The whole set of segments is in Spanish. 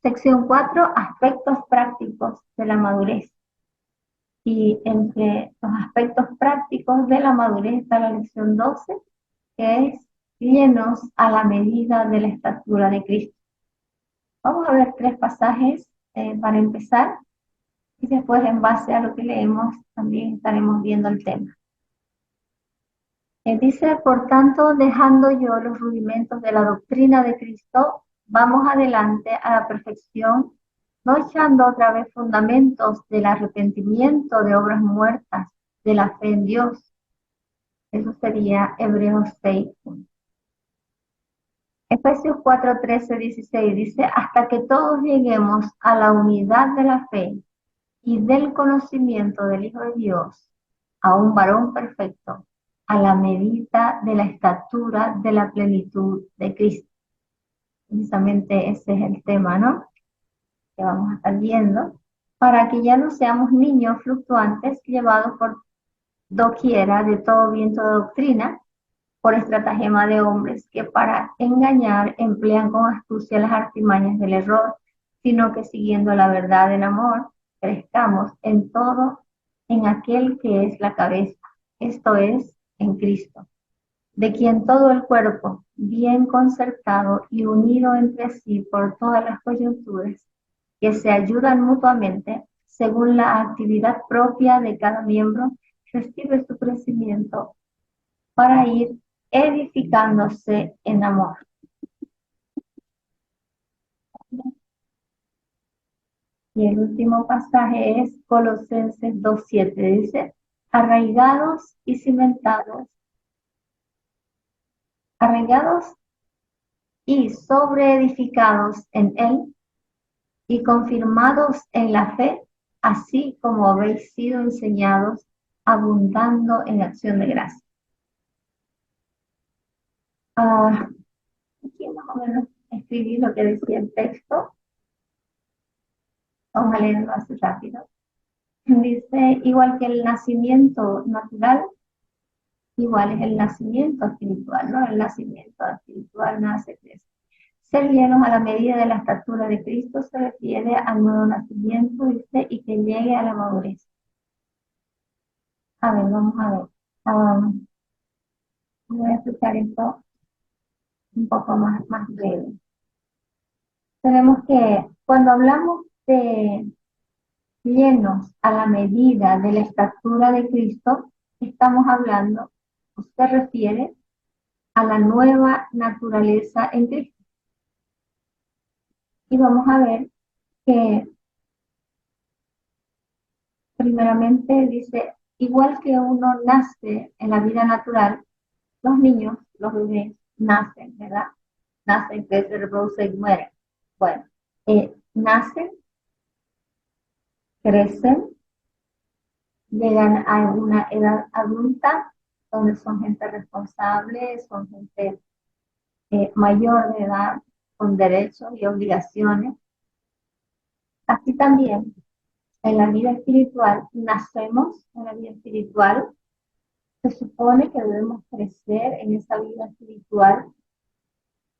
Sección 4, aspectos prácticos de la madurez. Y entre los aspectos prácticos de la madurez está la lección 12, que es llenos a la medida de la estatura de Cristo. Vamos a ver 3 pasajes para empezar, y después en base a lo que leemos también estaremos viendo el tema. Dice, por tanto, dejando yo los rudimentos de la doctrina de Cristo, vamos adelante a la perfección, no echando otra vez fundamentos del arrepentimiento de obras muertas, de la fe en Dios. Eso sería Hebreos 6. Efesios 4, 13, 16 dice, hasta que todos lleguemos a la unidad de la fe y del conocimiento del Hijo de Dios, a un varón perfecto, a la medida de la estatura de la plenitud de Cristo. Precisamente ese es el tema, ¿no? Que vamos a estar viendo, para que ya no seamos niños fluctuantes llevados por doquiera de todo viento de doctrina, por estratagema de hombres que para engañar emplean con astucia las artimañas del error, sino que siguiendo la verdad en amor, crezcamos en todo en aquel que es la cabeza, esto es, en Cristo, de quien todo el cuerpo, bien concertado y unido entre sí por todas las coyunturas, que se ayudan mutuamente, según la actividad propia de cada miembro, recibe su crecimiento para ir edificándose en amor. Y el último pasaje es Colosenses 2:7, dice, arraigados y cimentados, arraigados y sobreedificados en él, y confirmados en la fe, así como habéis sido enseñados, abundando en acción de gracia. Aquí más o menos escribí lo que decía el texto. Vamos a leerlo así rápido. Dice, igual que el nacimiento natural, igual es el nacimiento espiritual, ¿no? El nacimiento espiritual nace, crece. Ser llenos a la medida de la estatura de Cristo se refiere al nuevo nacimiento, dice, y que llegue a la madurez. A ver, vamos a ver. Voy a explicar esto un poco más breve. Tenemos que, cuando hablamos de llenos a la medida de la estatura de Cristo, estamos hablando, se refiere a la nueva naturaleza en Cristo. Y vamos a ver que primeramente dice, igual que uno nace en la vida natural, los niños, los bebés, nacen, ¿verdad? Nacen, crecen, se reproducen y mueren. Bueno, nacen, crecen, llegan a una edad adulta, donde son gente responsable, son gente mayor de edad, con derechos y obligaciones. Así también, en la vida espiritual, nacemos en la vida espiritual, se supone que debemos crecer en esa vida espiritual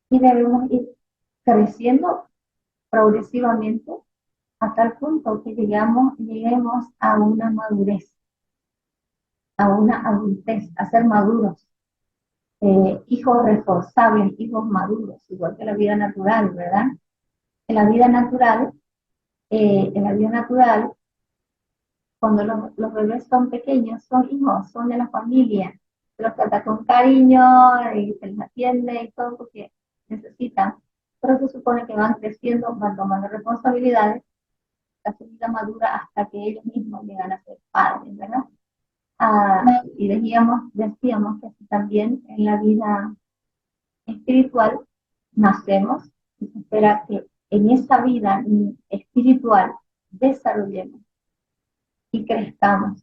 y debemos ir creciendo progresivamente a tal punto que lleguemos a una madurez, a una adultez, a ser maduros, hijos responsables, hijos maduros, igual que la vida natural, ¿verdad? En la vida natural, cuando los bebés son pequeños, son hijos, son de la familia, se los trata con cariño y se les atiende y todo porque necesitan, pero se supone que van creciendo, van tomando responsabilidades, la vida madura hasta que ellos mismos llegan a ser padres, ¿verdad? Y decíamos que así también en la vida espiritual nacemos y se espera que en esa vida espiritual desarrollemos y crezcamos.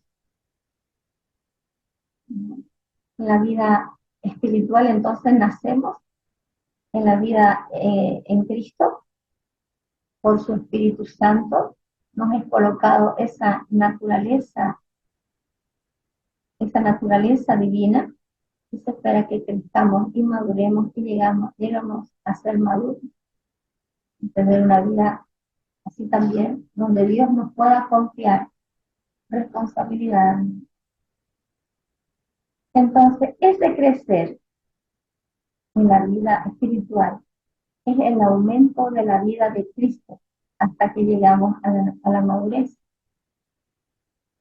En la vida espiritual entonces nacemos en la vida en Cristo, por su Espíritu Santo nos es colocado esa naturaleza divina, y se espera que crezcamos y maduremos y llegamos a ser maduros, y tener una vida Así también, donde Dios nos pueda confiar responsabilidad. Entonces, ese crecer en la vida espiritual es el aumento de la vida de Cristo hasta que llegamos a la madurez.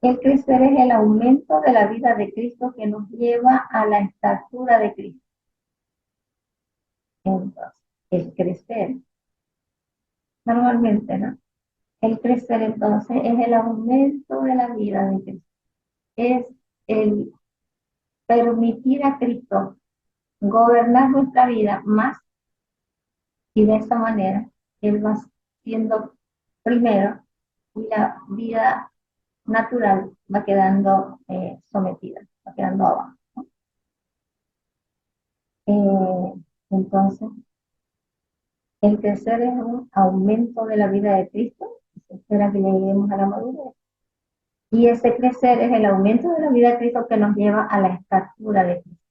El crecer es el aumento de la vida de Cristo que nos lleva a la estatura de Cristo. Entonces, el crecer, normalmente, ¿no? El crecer entonces es el aumento de la vida de Cristo. Es el permitir a Cristo gobernar nuestra vida más y de esa manera Él va siendo primero y la vida natural va quedando sometida, va quedando abajo, ¿no? Entonces, el crecer es un aumento de la vida de Cristo, se espera que lleguemos a la madurez. Y ese crecer es el aumento de la vida de Cristo que nos lleva a la estatura de Cristo.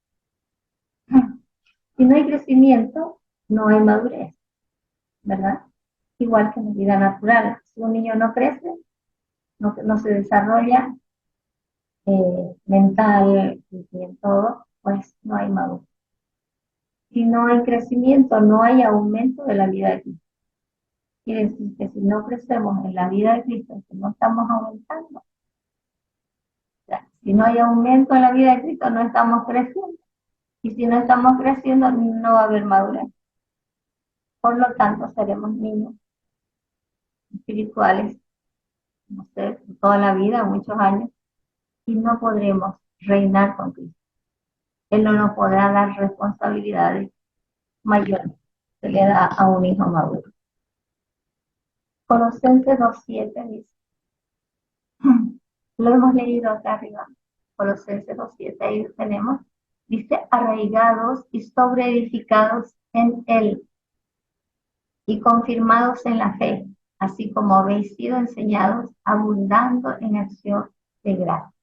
Si no hay crecimiento, no hay madurez, ¿verdad? Igual que en la vida natural. Si un niño no crece, no se desarrolla mental y en todo, pues no hay madurez. Si no hay crecimiento, no hay aumento de la vida de Cristo. Quiere decir que si no crecemos en la vida de Cristo, si no estamos aumentando, o sea, si no hay aumento en la vida de Cristo, no estamos creciendo. Y si no estamos creciendo, no va a haber madurez. Por lo tanto, seremos niños espirituales, no sé, toda la vida, muchos años, y no podremos reinar con Cristo. Él no nos podrá dar responsabilidades mayores. Se le da a un hijo maduro. Colosenses 2.7 dice, lo hemos leído acá arriba, Colosenses 2.7, ahí tenemos, dice, arraigados y sobreedificados en Él y confirmados en la fe, así como habéis sido enseñados, abundando en acción de gracia.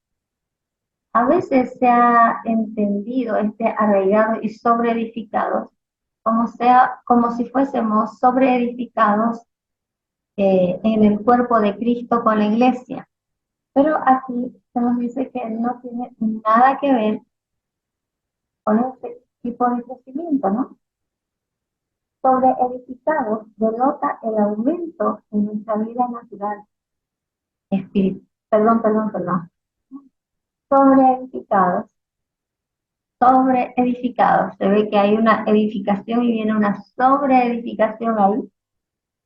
A veces se ha entendido este arraigado y sobreedificados como si fuésemos sobreedificados en el cuerpo de Cristo con la iglesia. Pero aquí se nos dice que no tiene nada que ver con este tipo de crecimiento, ¿no? Sobreedificados denota el aumento en nuestra vida natural, espiritual. Perdón. Sobreedificados, sobreedificados. Se ve que hay una edificación y viene una sobreedificación ahí.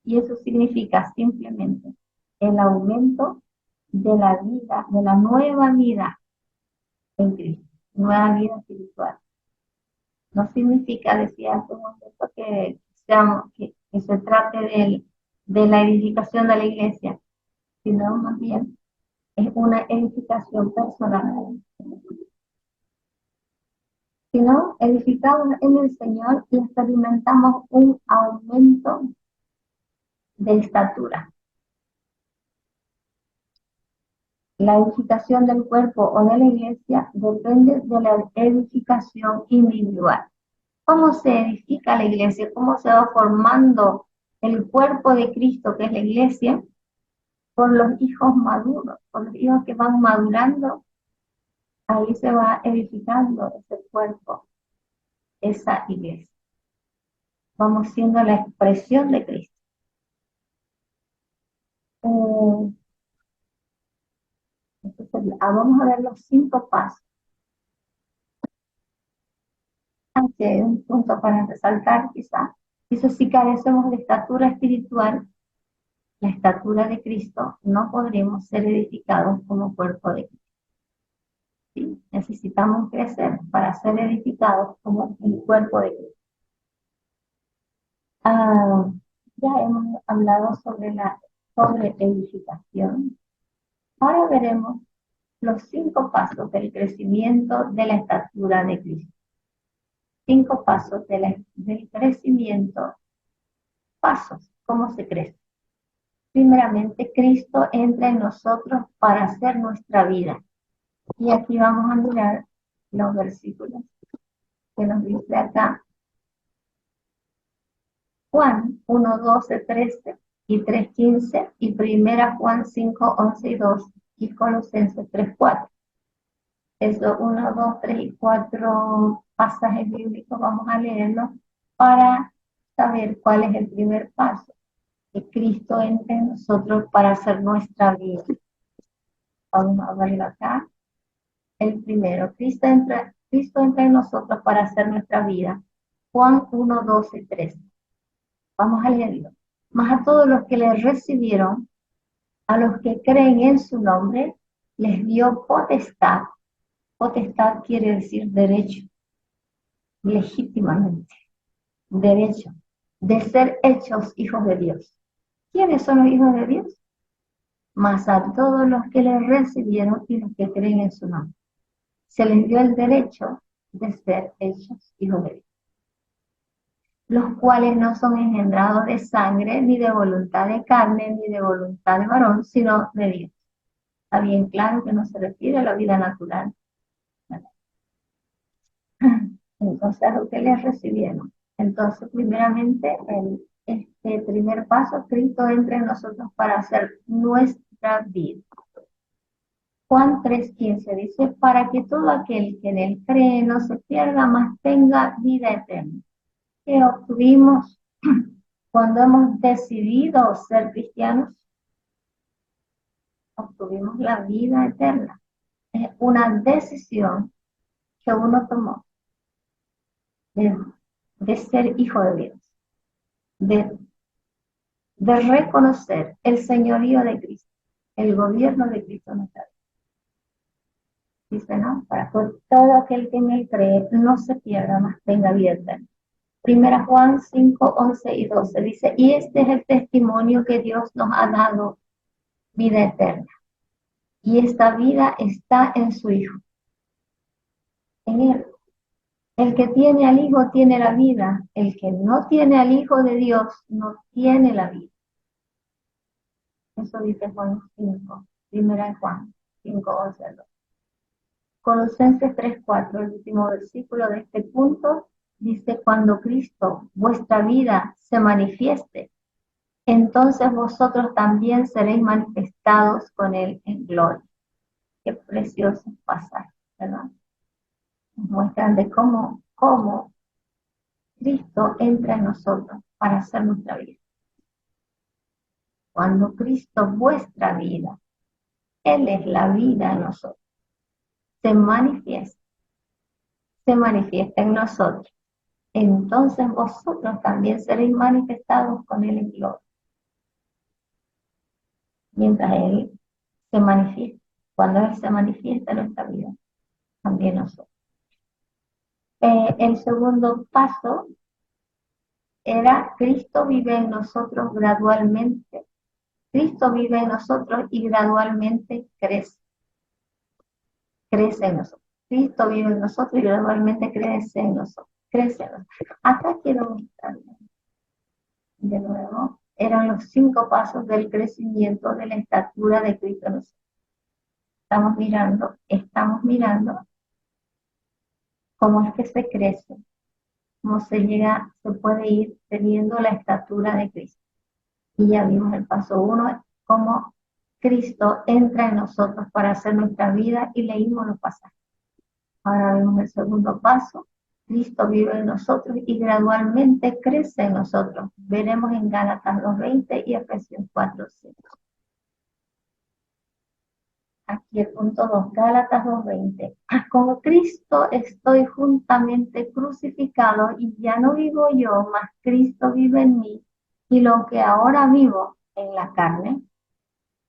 Y eso significa simplemente el aumento de la vida, de la nueva vida en Cristo, nueva vida espiritual. No significa, decía hace un momento, que se trate de la edificación de la iglesia, sino más bien es una edificación personal. Sino edificados en el Señor y experimentamos un aumento de estatura. La edificación del cuerpo o de la iglesia depende de la edificación individual. ¿Cómo se edifica la iglesia? ¿Cómo se va formando el cuerpo de Cristo, que es la iglesia? Por los hijos maduros, por los hijos que van madurando, ahí se va edificando ese cuerpo, esa iglesia. Vamos siendo la expresión de Cristo. Entonces, vamos a ver los 5 pasos. Aquí hay un punto para resaltar, quizás. Dice, si carecemos de estatura espiritual, la estatura de Cristo, no podremos ser edificados como cuerpo de Cristo. ¿Sí? Necesitamos crecer para ser edificados como el cuerpo de Cristo. Ya hemos hablado sobre la edificación. Ahora veremos los 5 pasos del crecimiento de la estatura de Cristo. 5 pasos del crecimiento. Pasos, ¿cómo se crece? Primeramente, Cristo entra en nosotros para hacer nuestra vida. Y aquí vamos a mirar los versículos que nos dice acá. Juan 1, 12, 13. y 3:15, y Primera Juan 5:11 y 2, y Colosenses 3:4. Eso, 1, 2, 3 y 4 pasajes bíblicos, vamos a leerlos para saber cuál es el primer paso, que Cristo entre en nosotros para hacer nuestra vida. Vamos a verlo acá. El primero, Cristo entra en nosotros para hacer nuestra vida. Juan 1, 12 y 13. Vamos a leerlo. Mas a todos los que le recibieron, a los que creen en su nombre, les dio potestad. Potestad quiere decir derecho, legítimamente, derecho, de ser hechos hijos de Dios. ¿Quiénes son los hijos de Dios? Mas a todos los que le recibieron y los que creen en su nombre, se les dio el derecho de ser hechos hijos de Dios, los cuales no son engendrados de sangre, ni de voluntad de carne, ni de voluntad de varón, sino de Dios. Está bien claro que no se refiere a la vida natural. Entonces, a lo que les recibieron. Entonces, primeramente, este primer paso, Cristo entra en nosotros para hacer nuestra vida. Juan 3:15 dice, para que todo aquel que en él cree no se pierda, mas tenga vida eterna. ¿Qué obtuvimos cuando hemos decidido ser cristianos? Obtuvimos la vida eterna. Es una decisión que uno tomó de ser hijo de Dios, de, de reconocer el señorío de Cristo, el gobierno de Cristo en nuestra vida. Dice, ¿no? Para que todo aquel que en él cree no se pierda, mas tenga vida eterna. Primera Juan 5:11 y 12 dice, y este es el testimonio que Dios nos ha dado, vida eterna. Y esta vida está en su Hijo, en Él. El que tiene al Hijo tiene la vida. El que no tiene al Hijo de Dios no tiene la vida. Eso dice Juan 5, Primera Juan 5:11 al 12. Colosenses 3:4, el último versículo de este punto, dice, cuando Cristo, vuestra vida, se manifieste, entonces vosotros también seréis manifestados con Él en gloria. Qué precioso pasaje, ¿verdad? Nos muestran de cómo Cristo entra en nosotros para hacer nuestra vida. Cuando Cristo, vuestra vida, Él es la vida en nosotros, se manifiesta en nosotros, entonces vosotros también seréis manifestados con Él en gloria. Mientras Él se manifiesta, cuando Él se manifiesta en nuestra vida, también nosotros. El segundo paso era Cristo vive en nosotros gradualmente. Cristo vive en nosotros y gradualmente crece en nosotros. Cristo vive en nosotros y gradualmente crece en nosotros. Acá quiero mostrarles de nuevo. Eran los 5 pasos del crecimiento de la estatura de Cristo en nosotros. Estamos mirando cómo es que se crece, cómo se puede ir teniendo la estatura de Cristo. Y ya vimos el paso 1, cómo Cristo entra en nosotros para hacer nuestra vida, y leímos los pasajes. Ahora vemos el segundo paso. Cristo vive en nosotros y gradualmente crece en nosotros. Veremos en Gálatas 2:20 y Efesios 4:6. Aquí el punto 2, Gálatas 2:20. Con Cristo estoy juntamente crucificado y ya no vivo yo, mas Cristo vive en mí. Y lo que ahora vivo en la carne,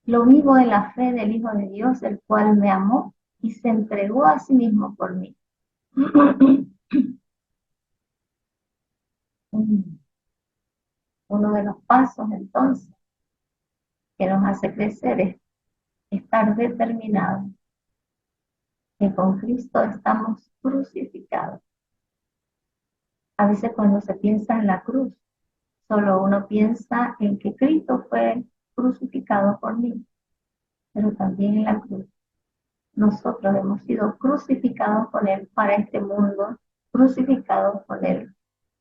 lo vivo en la fe del Hijo de Dios, el cual me amó y se entregó a sí mismo por mí. Uno de los pasos, entonces, que nos hace crecer es estar determinados que con Cristo estamos crucificados. A veces cuando se piensa en la cruz, solo uno piensa en que Cristo fue crucificado por mí, pero también en la cruz. Nosotros hemos sido crucificados con Él para este mundo, crucificados con Él.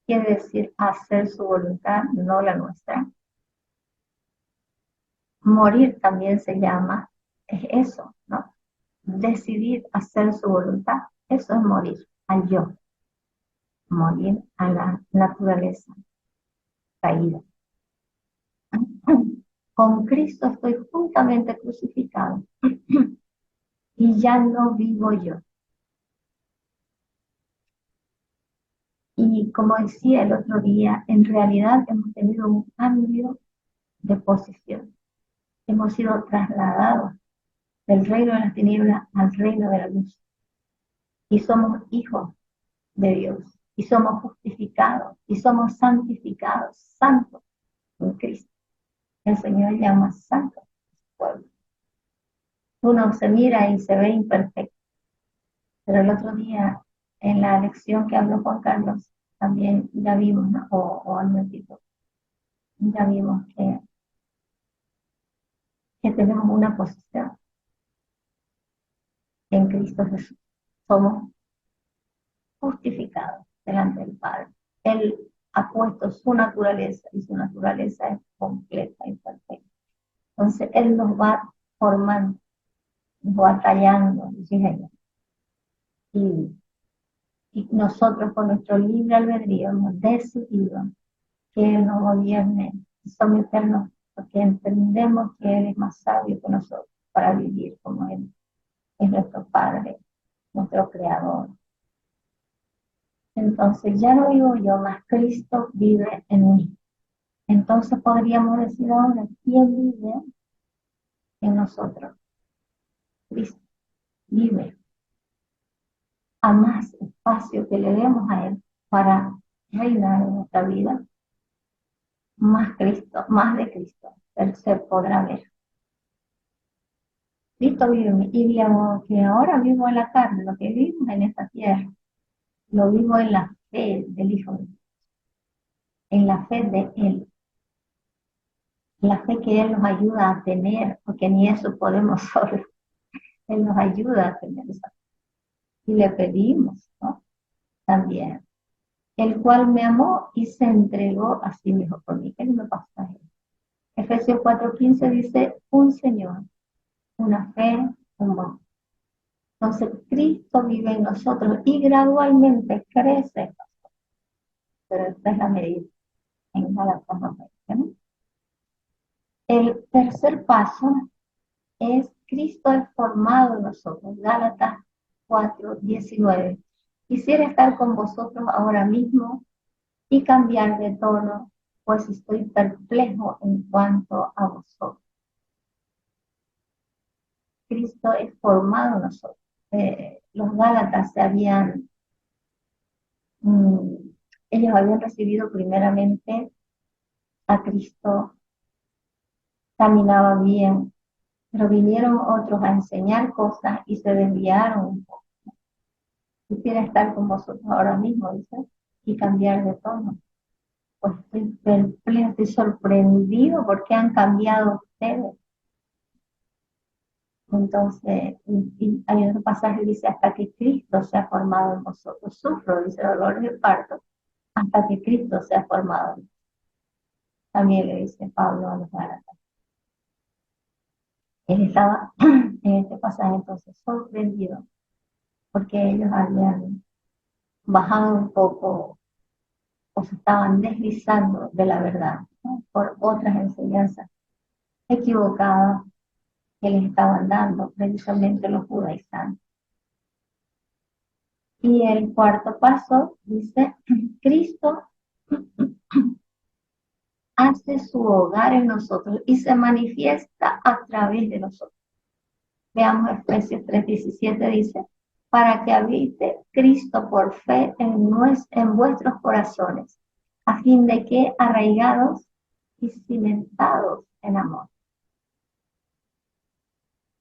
Quiere decir hacer su voluntad, no la nuestra. Morir también se llama, es eso, ¿no? Decidir hacer su voluntad, eso es morir al yo, morir a la naturaleza caída. Con Cristo estoy juntamente crucificado y ya no vivo yo. Y como decía el otro día, en realidad hemos tenido un cambio de posición. Hemos sido trasladados del reino de las tinieblas al reino de la luz. Y somos hijos de Dios. Y somos justificados. Y somos santificados, santos en Cristo. El Señor llama santo a su pueblo. Uno se mira y se ve imperfecto. Pero el otro día, en la lección que habló Juan Carlos, también ya vimos, ¿no? o al momentito, ya vimos que tenemos una posición en Cristo Jesús. Somos justificados delante del Padre. Él ha puesto su naturaleza y su naturaleza es completa y perfecta. Entonces Él nos va formando, nos va tallando, y, y nosotros con nuestro libre albedrío hemos decidido que Él nos gobierne y someternos porque entendemos que Él es más sabio que nosotros para vivir como Él es nuestro Padre, nuestro Creador. Entonces ya no vivo yo, más Cristo vive en mí. Entonces podríamos decir ahora, ¿quién vive en nosotros? Cristo vive. A más espacio que le demos a Él para reinar en nuestra vida, más Cristo, más de Cristo, Él se podrá ver. Cristo vive en mí. Y digamos que ahora vivo en la carne, lo que vivimos en esta tierra, lo vivo en la fe del Hijo de Dios, en la fe de Él. La fe que Él nos ayuda a tener, porque ni eso podemos solo. Él nos ayuda a tener esa fe. Y le pedimos, ¿no? También, el cual me amó y se entregó a sí mismo por mí. ¿Qué me pasa? Efesios 4:15 dice, un Señor, una fe, un amor. Entonces, Cristo vive en nosotros y gradualmente crece, pero esta es la medida en Gálatas 2:20, ¿no? El tercer paso es Cristo es formado en nosotros, Gálatas 4:19. Quisiera estar con vosotros ahora mismo y cambiar de tono, pues estoy perplejo en cuanto a vosotros. Cristo es formado en nosotros. Los Gálatas ellos habían recibido primeramente a Cristo, caminaban bien, pero vinieron otros a enseñar cosas y se desviaron un poco. Quisiera estar con vosotros ahora mismo, dice, y cambiar de tono. Pues estoy perplejo, estoy sorprendido porque han cambiado ustedes. Entonces, y hay otro pasaje que dice, hasta que Cristo se ha formado en vosotros. Sufro, dice, dolores de parto, hasta que Cristo se ha formado. También le dice Pablo a los Gálatas. Él estaba en este pasaje entonces sorprendido porque ellos habían bajado un poco o se estaban deslizando de la verdad, ¿no? Por otras enseñanzas equivocadas que les estaban dando precisamente los judaizantes. Y el cuarto paso dice, Cristo hace su hogar en nosotros y se manifiesta a través de nosotros. Veamos Efesios 3:17 dice, para que habite Cristo por fe en vuestros corazones, a fin de que arraigados y cimentados en amor.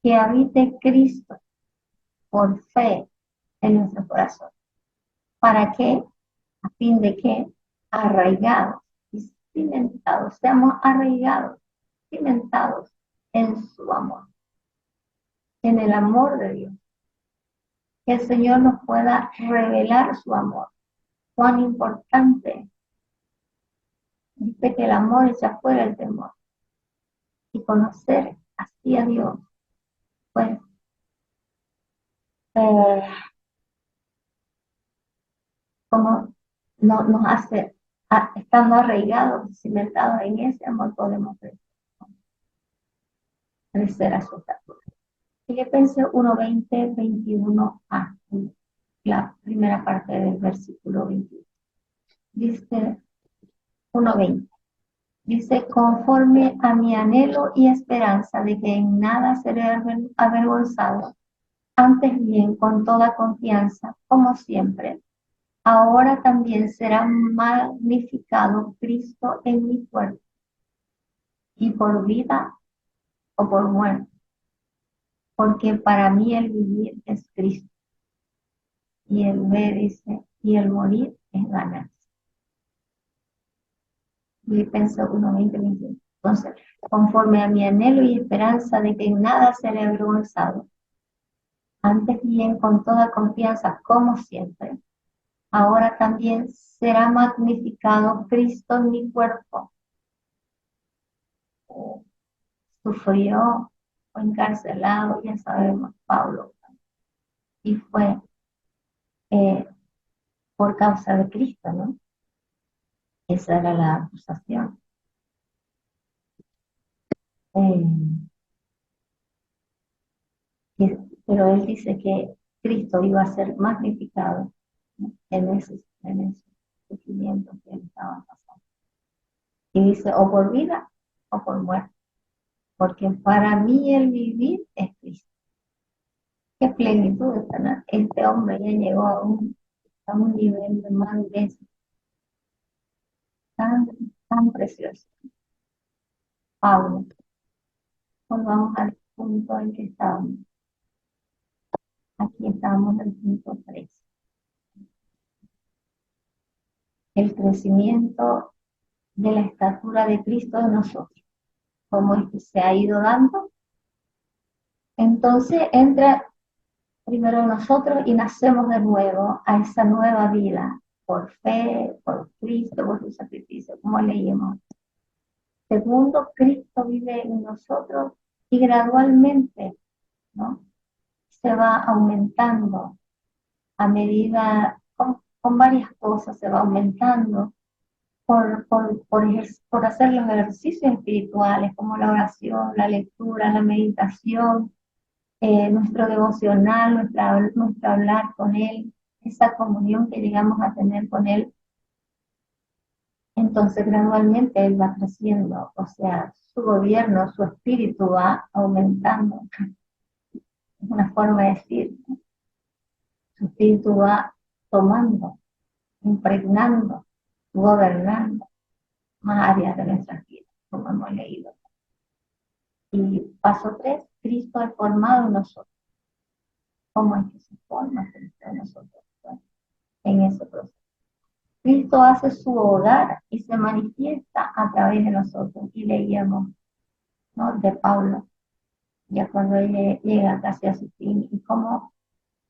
Que habite Cristo por fe en nuestro corazón. ¿Para qué? A fin de que arraigados y cimentados, seamos arraigados, cimentados en su amor, en el amor de Dios. Que el Señor nos pueda revelar su amor. Cuán importante. Dice que el amor echa fuera el temor. Y y conocer así a Dios, pues eh, como nos hace, estando arraigados, cimentados en ese amor, podemos crecer a su estatura. Filipenses 1:20, 21a, la primera parte del versículo 21. Dice 1:20. Dice, conforme a mi anhelo y esperanza de que en nada seré avergonzado, antes bien con toda confianza, como siempre, ahora también será magnificado Cristo en mi cuerpo, y por vida o por muerte, porque para mí el vivir es Cristo, y el ver, dice, y el morir es ganancia. Filipenses 1:20, 21. Entonces, conforme a mi anhelo y esperanza de que en nada seré avergonzado, antes bien con toda confianza, como siempre, ahora también será magnificado Cristo en mi cuerpo. Sufrió, fue encarcelado, ya sabemos, Pablo, y fue eh, por causa de Cristo, ¿no? Esa era la acusación. Eh, pero él dice que Cristo iba a ser magnificado, ¿no? En ese sufrimiento que él estaba pasando. Y dice, o por vida o por muerte, porque para mí el vivir es Cristo. Qué plenitud, ¿no? Este hombre ya llegó a un nivel de madurez tan, tan precioso. Pablo, volvamos al punto en que estábamos. Aquí estamos en el punto 3. El crecimiento de la estatura de Cristo en nosotros. Como es que se ha ido dando, entonces entra primero en nosotros y nacemos de nuevo a esa nueva vida, por fe, por Cristo, por su sacrificio, como leímos. Segundo, Cristo vive en nosotros y gradualmente, ¿no? Se va aumentando a medida, con varias cosas se va aumentando, por hacer los ejercicios espirituales como la oración, la lectura, la meditación, nuestro devocional, nuestro hablar con Él, esa comunión que llegamos a tener con Él. Entonces gradualmente Él va creciendo, o sea, su gobierno, su espíritu va aumentando. Es una forma de decir, su espíritu va tomando, impregnando, gobernando más áreas de nuestras vidas, como hemos leído. Y paso 3, Cristo es formado en nosotros. ¿Cómo es que se forma Cristo en nosotros? Bueno, en ese proceso. Cristo hace su hogar y se manifiesta a través de nosotros. Y leíamos, ¿no?, de Pablo, ya cuando él llega casi a su fin, y cómo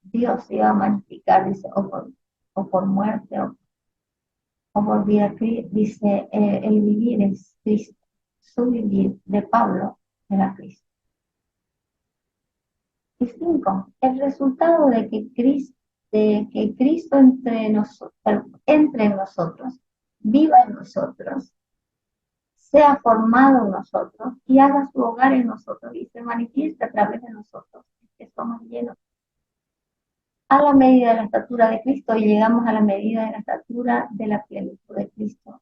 Dios se iba a magnificar, dice, o por muerte, o por vida, dice, el vivir es Cristo. Su vivir de Pablo era Cristo. Y 5, el resultado de que Cristo entre en nosotros, viva en nosotros, sea formado en nosotros y haga su hogar en nosotros y se manifieste a través de nosotros, que somos llenos a la medida de la estatura de Cristo y llegamos a la medida de la estatura de la plenitud de Cristo.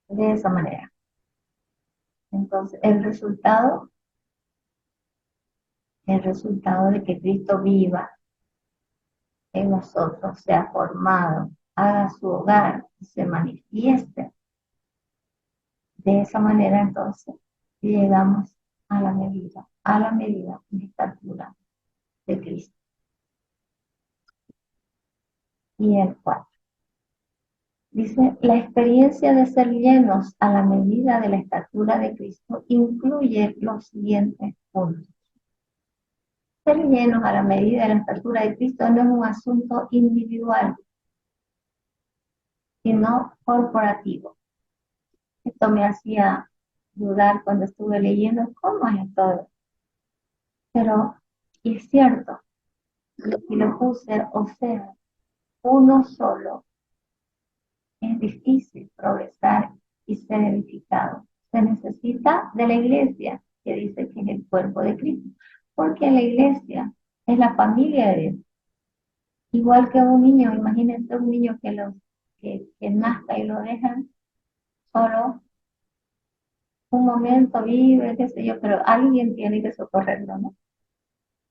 De esa manera. Entonces, el resultado de que Cristo viva en nosotros, sea formado, haga su hogar y se manifieste. De esa manera, entonces, llegamos a la medida de estatura de Cristo. Y el 4. Dice, la experiencia de ser llenos a la medida de la estatura de Cristo incluye los siguientes puntos. Ser llenos a la medida de la estatura de Cristo no es un asunto individual, sino corporativo. Esto me hacía dudar cuando estuve leyendo cómo es todo. Pero es cierto, y lo puse, o sea, uno solo es difícil progresar y ser edificado. Se necesita de la iglesia, que dice que es el cuerpo de Cristo, porque la iglesia es la familia de Dios. Igual que un niño, imagínense un niño que nazca y lo dejan solo un momento, vive, qué sé yo, pero alguien tiene que socorrerlo, ¿no?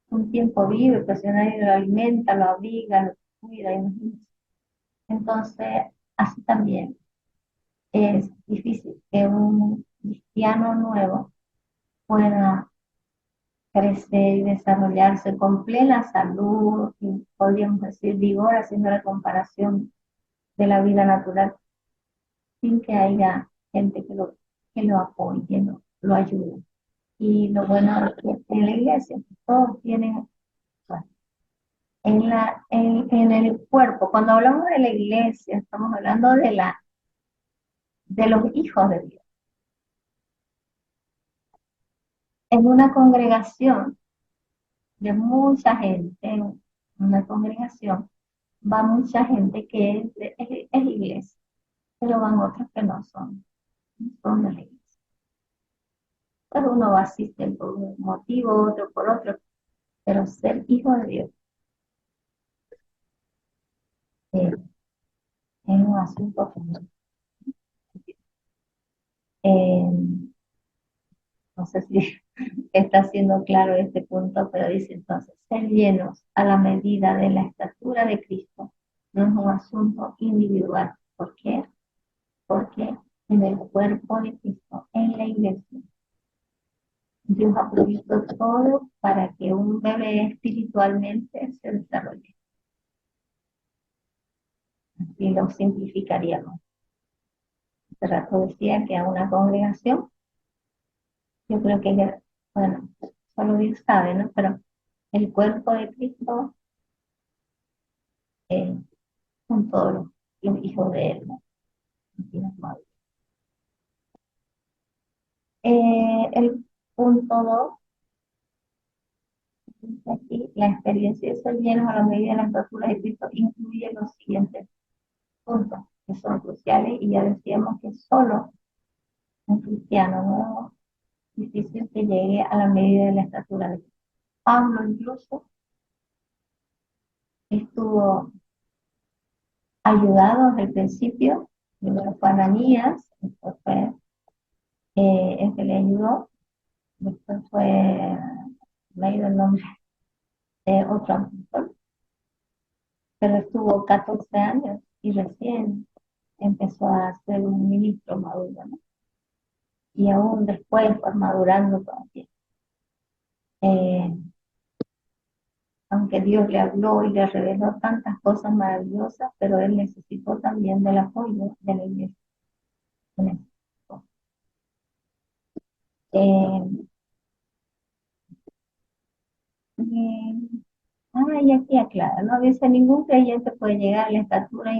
Un tiempo vive, pues si nadie lo alimenta, lo abriga, lo cuida, imagínense. Entonces, así también es difícil que un cristiano nuevo pueda crecer y desarrollarse con plena salud y podríamos decir vigor, haciendo la comparación de la vida natural, sin que haya gente que lo apoye, lo ayude. Y lo bueno es que en la iglesia todos tienen, bueno, en el cuerpo, cuando hablamos de la iglesia, estamos hablando de los hijos de Dios. En una congregación de mucha gente, en una congregación, va mucha gente que es iglesia, pero van otros que no son de la iglesia. Pero uno asiste por un motivo, otro por otro, pero ser hijo de Dios eh, es un asunto eh, no sé si está siendo claro este punto, pero dice entonces, ser llenos a la medida de la estatura de Cristo no es un asunto individual. ¿Por qué? Porque en el cuerpo de Cristo, en la iglesia, Dios ha provisto todo para que un bebé espiritualmente se desarrolle. Así lo simplificaríamos. Hace rato decía que a una congregación, yo creo que, bueno, solo Dios sabe, ¿no? Pero el cuerpo de Cristo eh, son todos los hijos de él, ¿no? El punto 2, aquí, la experiencia de ser llenos a la medida de las estatura de Cristo incluye los siguientes puntos que son cruciales y ya decíamos que solo un cristiano no es difícil que llegue a la medida de la estatura de Cristo. Pablo incluso estuvo ayudado desde el principio, primero fue Ananías, después fue el que le ayudó, después fue, me ha ido el nombre de otro apóstol, pero estuvo 14 años y recién empezó a ser un ministro maduro, ¿no? Y aún después fue madurando todavía. Eh, Aunque Dios le habló y le reveló tantas cosas maravillosas, pero él necesitó también del apoyo de la iglesia. Eh, y aquí aclara, ¿no? Dice, ningún creyente puede llegar a la estatura,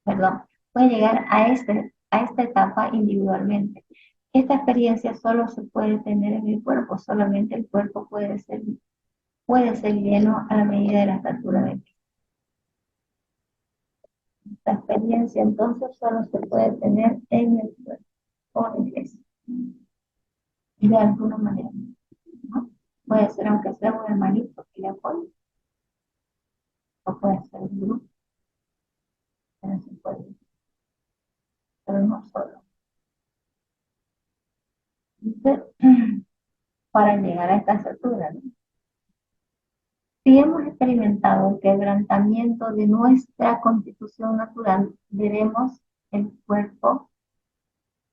perdón, puede llegar a esta etapa individualmente. Esta experiencia solo se puede tener en el cuerpo, solamente el cuerpo puede ser lleno a la medida de la estatura de Cristo. Esta experiencia entonces solo se puede tener en el cuerpo o en la iglesia, de alguna manera, ¿no? Puede ser aunque sea un hermanito que le apoye, o puede ser un grupo, pero se puede, pero no solo. Dice, para llegar a esta estatura, ¿no? Si hemos experimentado el quebrantamiento de nuestra constitución natural, veremos el cuerpo,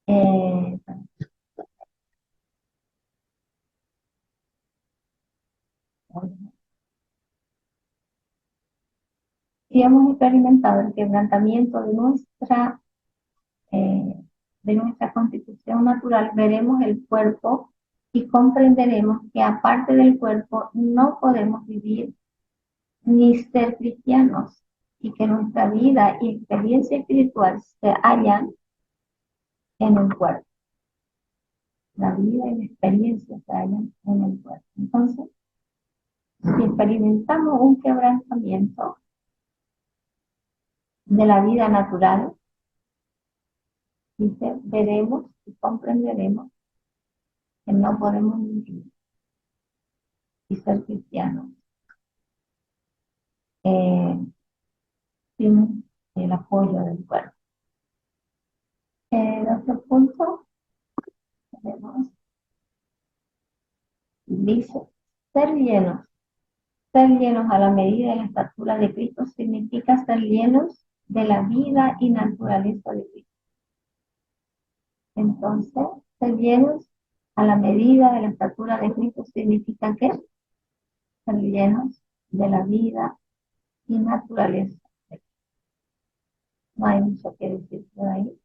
eh, si hemos experimentado el quebrantamiento eh, de nuestra constitución natural, veremos el cuerpo y comprenderemos que aparte del cuerpo no podemos vivir ni ser cristianos y que nuestra vida y experiencia espiritual se hallan en el cuerpo. la vida y la experiencia que hay en el cuerpo. Entonces, si experimentamos un quebrantamiento de la vida natural, dice, veremos y comprenderemos que no podemos vivir y ser cristianos eh, sin el apoyo del cuerpo. El otro punto, tenemos, dice, ser llenos a la medida de la estatura de Cristo significa ser llenos de la vida y naturaleza de Cristo. Entonces, ser llenos a la medida de la estatura de Cristo significa que ser llenos de la vida y naturaleza. No hay mucho que decir por ahí.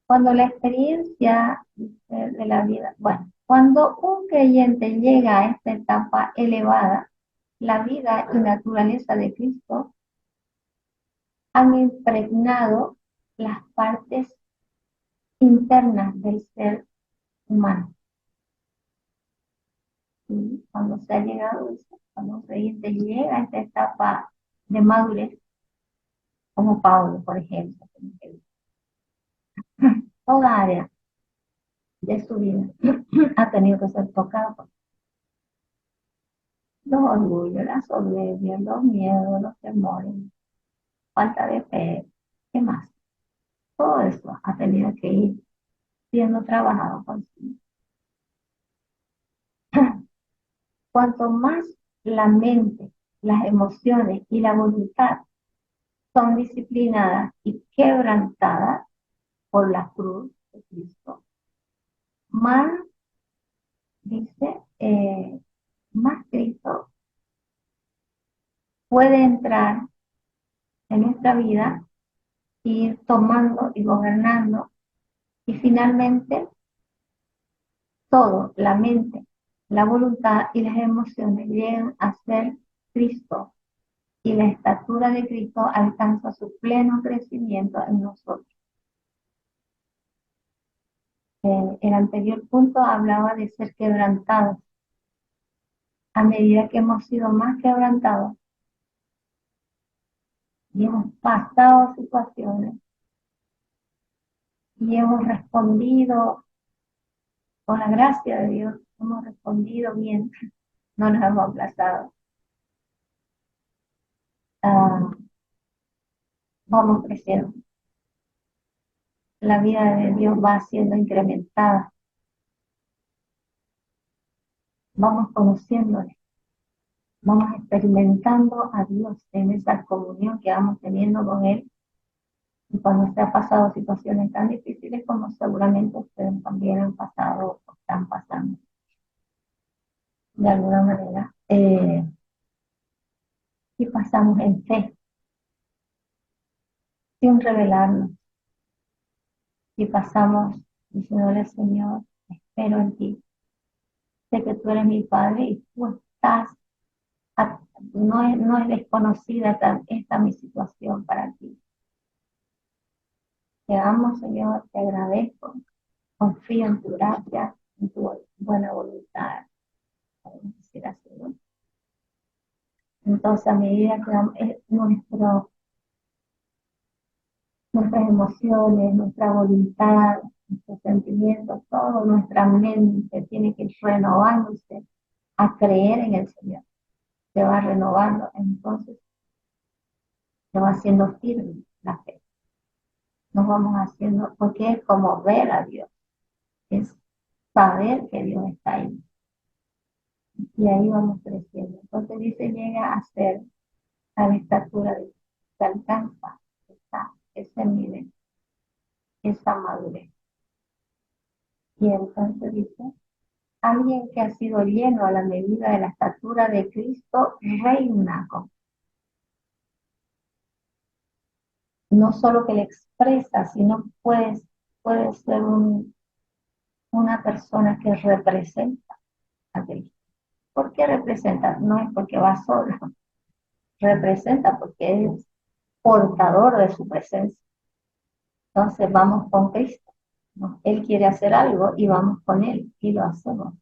Cuando la experiencia de la vida, bueno, cuando un creyente llega a esta etapa elevada, la vida y naturaleza de Cristo han impregnado las partes internas del ser humano. Y cuando se ha llegado, cuando un creyente llega a esta etapa de madurez, como Pablo, por ejemplo, toda área de su vida ha tenido que ser tocada por los orgullos, la soberbia, los miedos, los temores, falta de fe, ¿qué más? Todo eso ha tenido que ir siendo trabajado consigo. Cuanto más la mente, las emociones y la voluntad son disciplinadas y quebrantadas por la cruz de Cristo, más, dice, más Cristo puede entrar en nuestra vida, ir tomando y gobernando, y finalmente todo, la mente, la voluntad y las emociones llegan a ser Cristo, y la estatura de Cristo alcanza su pleno crecimiento en nosotros. El anterior punto hablaba de ser quebrantados. A medida que hemos sido más quebrantados y hemos pasado situaciones y hemos respondido con la gracia de Dios, hemos respondido bien, no nos hemos aplazado. Vamos creciendo. La vida de Dios va siendo incrementada. Vamos conociéndole. Vamos experimentando a Dios en esa comunión que vamos teniendo con Él. Y cuando se ha pasado situaciones tan difíciles como seguramente ustedes también han pasado o están pasando, de alguna manera, y pasamos en fe, sin rebelarnos, y pasamos diciéndole, Señor, espero en ti, sé que tú eres mi Padre y tú estás, no es desconocida esta mi situación para ti. Te amo, Señor, te agradezco, confío en tu gracia, en tu buena voluntad. Podemos decir así, ¿no? Entonces, a medida que nuestras emociones, nuestra voluntad, nuestros sentimientos, todo nuestra mente tiene que ir renovándose a creer en el Señor. Se va renovando, entonces se va haciendo firme la fe. Nos vamos haciendo, porque es como ver a Dios, es saber que Dios está ahí. Y ahí vamos creciendo. Entonces dice, llega a ser a la estatura de se alcanza ese nivel, esa madurez. Y entonces dice, alguien que ha sido lleno a la medida de la estatura de Cristo reina con. No solo que le expresa, sino puede ser una persona que representa a Cristo. ¿Por qué representa? No es porque va solo, representa porque es portador de su presencia. Entonces vamos con Cristo. ¿no? Él quiere hacer algo y vamos con él y lo hacemos.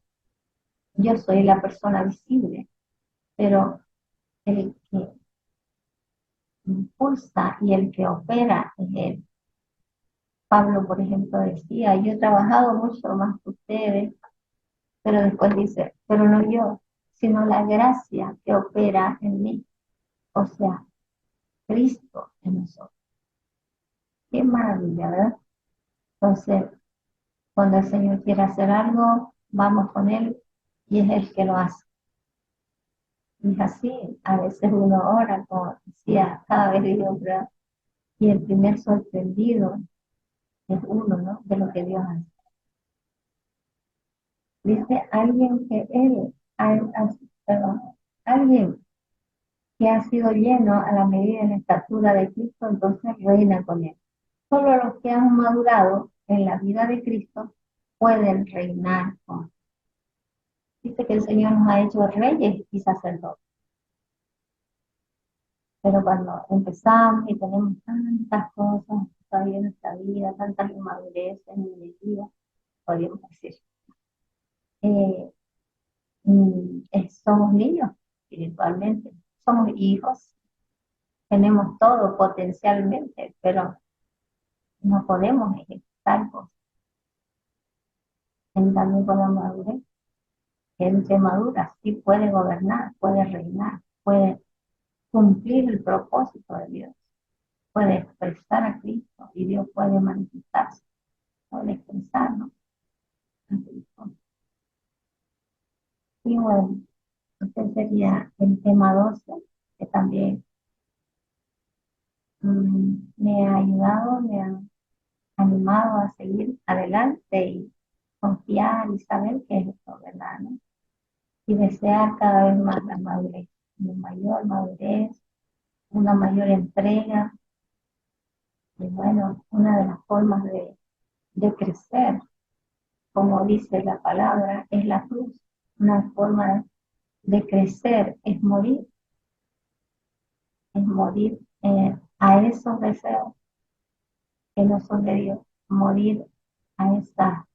Yo soy la persona visible, pero el que impulsa y el que opera es él. Pablo, por ejemplo, decía, yo he trabajado mucho más que ustedes, pero después dice, pero no yo, sino la gracia que opera en mí, o sea, Cristo en nosotros. Qué maravilla, ¿verdad? Entonces, cuando el Señor quiere hacer algo, vamos con Él y es Él que lo hace. Y es así, a veces uno ora, como decía, cada vez digo, ¿verdad? Y el primer sorprendido es uno, ¿no? De lo que Dios hace. Dice alguien que Él, perdón, alguien que ha sido lleno a la medida de la estatura de Cristo, entonces reina con Él. Solo los que han madurado en la vida de Cristo pueden reinar con Él. Dice que el Señor nos ha hecho reyes y sacerdotes. Pero cuando empezamos y tenemos tantas cosas todavía en nuestra vida, tantas inmadureces en mi vida, podríamos decir, eh, somos niños espiritualmente, somos hijos, tenemos todo potencialmente, pero no podemos ejecutar cosas. En cambio, con la madurez, el que madura sí puede gobernar, puede reinar, puede cumplir el propósito de Dios, puede expresar a Cristo y Dios puede manifestarse, puede expresarnos a Cristo. Y bueno, este sería el tema 12, que también me ha ayudado, me ha animado a seguir adelante y confiar y saber que es esto, ¿verdad? ¿No? Y desear cada vez más la madurez, una mayor madurez, una mayor entrega. Y bueno, una de las formas de crecer, como dice la palabra, es la cruz. Una forma de crecer es morir a esos deseos que no son de Dios, morir a esa,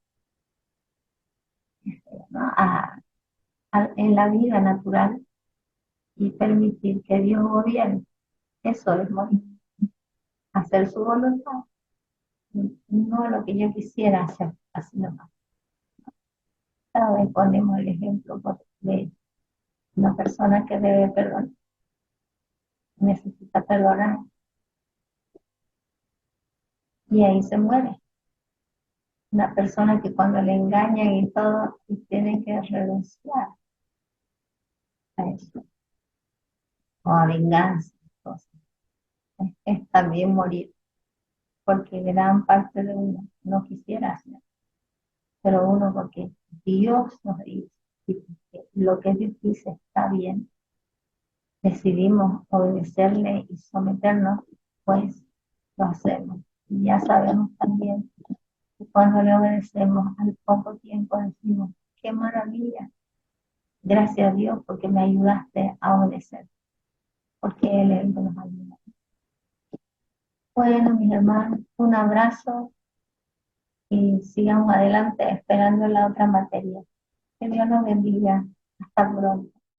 ¿no? En la vida natural y permitir que Dios gobierne. Eso es morir, hacer su voluntad, no lo que yo quisiera hacer, así nomás. Cada vez ponemos el ejemplo de una persona que debe perdonar, necesita perdonar y ahí se muere. Una persona que cuando le engañan y todo, y tiene que renunciar a eso, o a venganza. Entonces, es también morir, porque gran parte de uno no quisiera hacer, pero uno porque Dios nos dice, y porque lo que Dios dice está bien, decidimos obedecerle y someternos, pues lo hacemos. Y ya sabemos también que cuando le obedecemos, al poco tiempo decimos, qué maravilla, gracias a Dios porque me ayudaste a obedecer, porque Él es el que nos ayuda. Bueno, mis hermanos, un abrazo y sigamos adelante esperando la otra materia. Que Dios nos bendiga. Hasta pronto.